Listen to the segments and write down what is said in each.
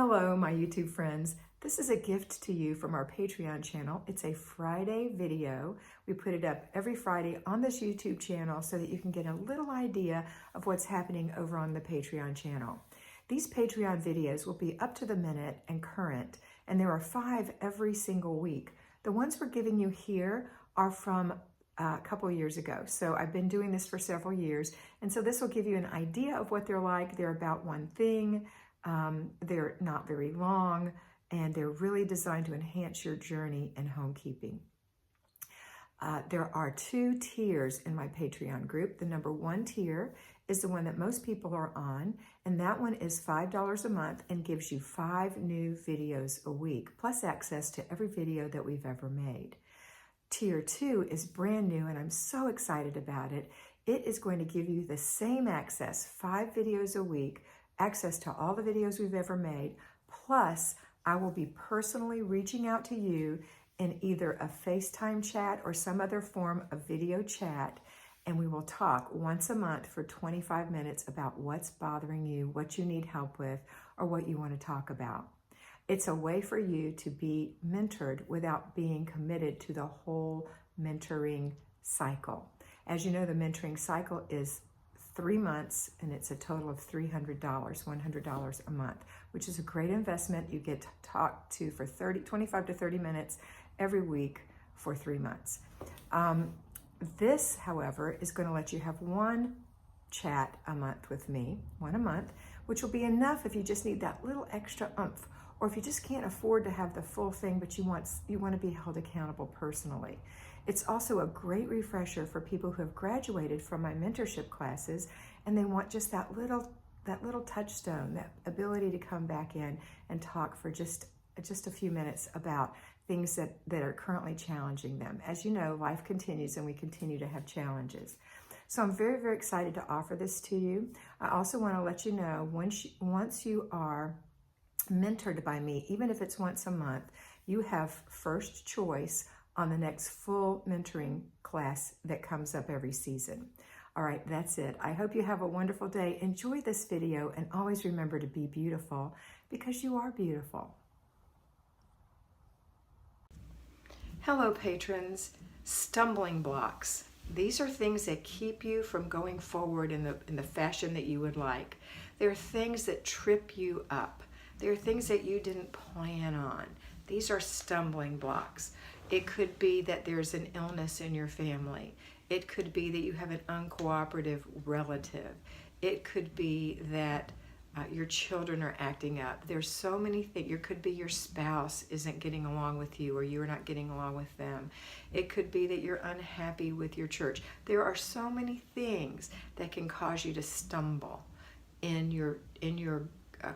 Hello, my YouTube friends. This is a gift to you from our Patreon channel. It's a Friday video. We put it up every Friday on this YouTube channel so that you can get a little idea of what's happening over on the Patreon channel. These Patreon videos will be up to the minute and current, and there are 5 every single week. The ones we're giving you here are from a couple years ago. So I've been doing this for several years, and so this will give you an idea of what they're like. They're about one thing. They're not very long, and they're really designed to enhance your journey in homekeeping. There are 2 tiers in my Patreon group. The number 1 tier is the one that most people are on, and that one is $5 a month and gives you 5 new videos a week, plus access to every video that we've ever made. Tier 2 is brand new, and I'm so excited about it. It is going to give you the same access, 5 videos a week, access to all the videos we've ever made, plus I will be personally reaching out to you in either a FaceTime chat or some other form of video chat, and we will talk once a month for 25 minutes about what's bothering you, what you need help with, or what you want to talk about. It's a way for you to be mentored without being committed to the whole mentoring cycle. As you know, the mentoring cycle is 3 months, and it's a total of $300, $100 a month, which is a great investment. You get talked to for 25 to 30 minutes every week for 3 months. This, however, is going to let you have 1 chat a month with me, 1 a month, which will be enough if you just need that little extra oomph, or if you just can't afford to have the full thing, but you want to be held accountable personally. It's also a great refresher for people who have graduated from my mentorship classes, and they want just that little touchstone, that ability to come back in and talk for just a few minutes about things that are currently challenging them. As you know, life continues and we continue to have challenges. So I'm very, very excited to offer this to you. I also want to let you know, once you are mentored by me, even if it's once a month, you have first choice on the next full mentoring class that comes up every season. All right, that's it. I hope you have a wonderful day. Enjoy this video, and always remember to be beautiful, because you are beautiful. Hello, patrons. Stumbling blocks. These are things that keep you from going forward in the fashion that you would like. They're things that trip you up. They're things that you didn't plan on. These are stumbling blocks. It could be that there's an illness in your family. It could be that you have an uncooperative relative. It could be that your children are acting up. There's so many things. It could be your spouse isn't getting along with you, or you're not getting along with them. It could be that you're unhappy with your church. There are so many things that can cause you to stumble in your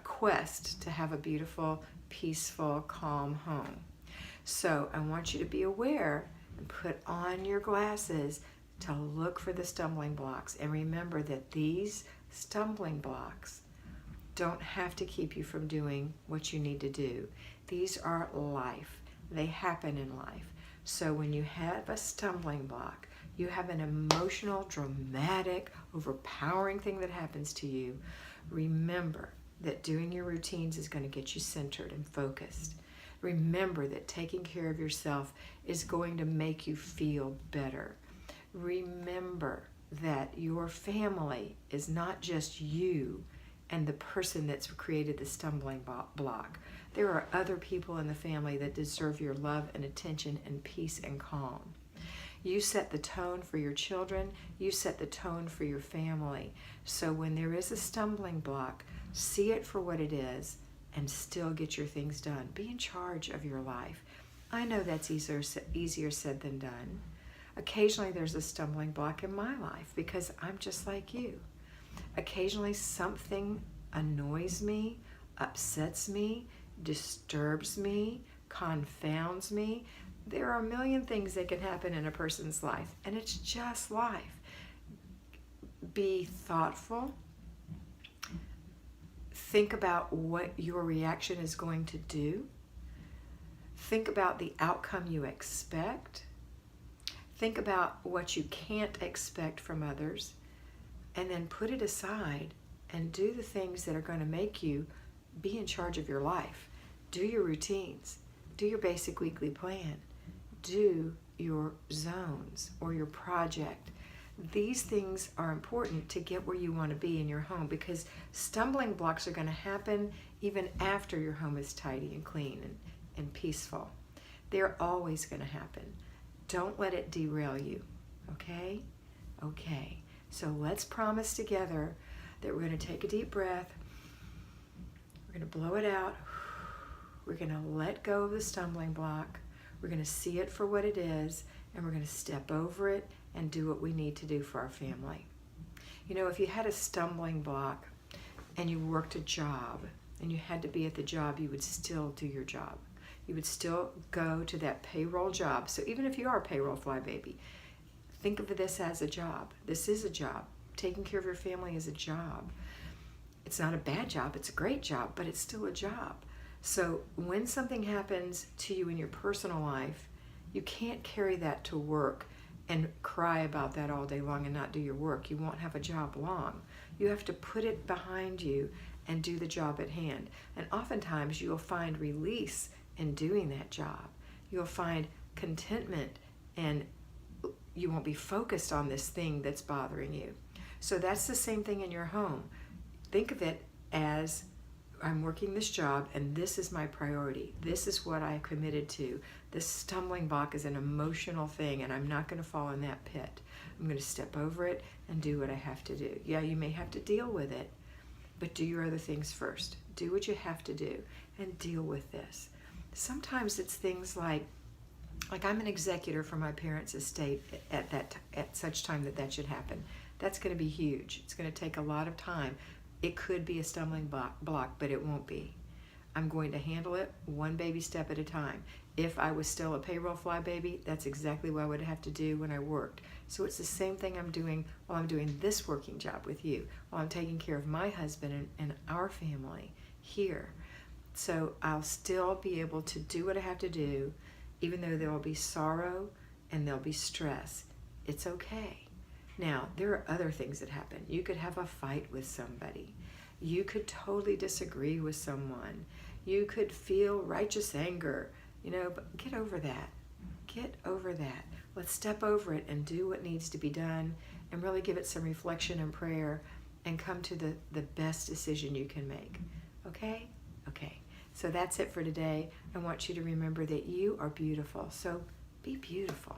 quest to have a beautiful, peaceful, calm home. So I want you to be aware and put on your glasses to look for the stumbling blocks. And remember that these stumbling blocks don't have to keep you from doing what you need to do. These are life. They happen in life. So when you have a stumbling block, you have an emotional, dramatic, overpowering thing that happens to you, remember that doing your routines is going to get you centered and focused. Remember that taking care of yourself is going to make you feel better. Remember that your family is not just you and the person that's created the stumbling block. There are other people in the family that deserve your love and attention and peace and calm. You set the tone for your children. You set the tone for your family. So when there is a stumbling block, see it for what it is and still get your things done. Be in charge of your life. I know that's easier said than done. Occasionally there's a stumbling block in my life because I'm just like you. Occasionally something annoys me, upsets me, disturbs me, confounds me. There are a million things that can happen in a person's life, and it's just life. Be thoughtful. Think about what your reaction is going to do. Think about the outcome you expect. Think about what you can't expect from others, and then put it aside and do the things that are going to make you be in charge of your life. Do your routines. Do your basic weekly plan. Do your zones or your project. These things are important to get where you want to be in your home, because stumbling blocks are going to happen even after your home is tidy and clean and peaceful. They're always going to happen. Don't let it derail you, okay? Okay, so let's promise together that we're going to take a deep breath. We're going to blow it out. We're going to let go of the stumbling block. We're going to see it for what it is, and we're going to step over it and do what we need to do for our family. You know, if you had a stumbling block and you worked a job and you had to be at the job, you would still do your job. You would still go to that payroll job. So even if you are a payroll FlyBaby, think of this as a job. This is a job. Taking care of your family is a job. It's not a bad job, it's a great job, but it's still a job. So when something happens to you in your personal life, you can't carry that to work and cry about that all day long and not do your work. You won't have a job long. You have to put it behind you and do the job at hand. And oftentimes you'll find release in doing that job. You'll find contentment, and you won't be focused on this thing that's bothering you. So that's the same thing in your home. Think of it as, I'm working this job and this is my priority. This is what I committed to. This stumbling block is an emotional thing, and I'm not going to fall in that pit. I'm going to step over it and do what I have to do. Yeah, you may have to deal with it, but do your other things first. Do what you have to do and deal with this. Sometimes it's things like I'm an executor for my parents' estate at such time that should happen. That's going to be huge. It's going to take a lot of time. It could be a stumbling block, but it won't be. I'm going to handle it one baby step at a time. If I was still a payroll FlyBaby, that's exactly what I would have to do when I worked. So it's the same thing I'm doing while I'm doing this working job with you, while I'm taking care of my husband and our family here. So I'll still be able to do what I have to do, even though there will be sorrow and there'll be stress. It's okay. Now, there are other things that happen. You could have a fight with somebody. You could totally disagree with someone. You could feel righteous anger, but get over that. Get over that. Let's step over it and do what needs to be done, and really give it some reflection and prayer, and come to the best decision you can make. Okay? Okay. So that's it for today. I want you to remember that you are beautiful. So be beautiful.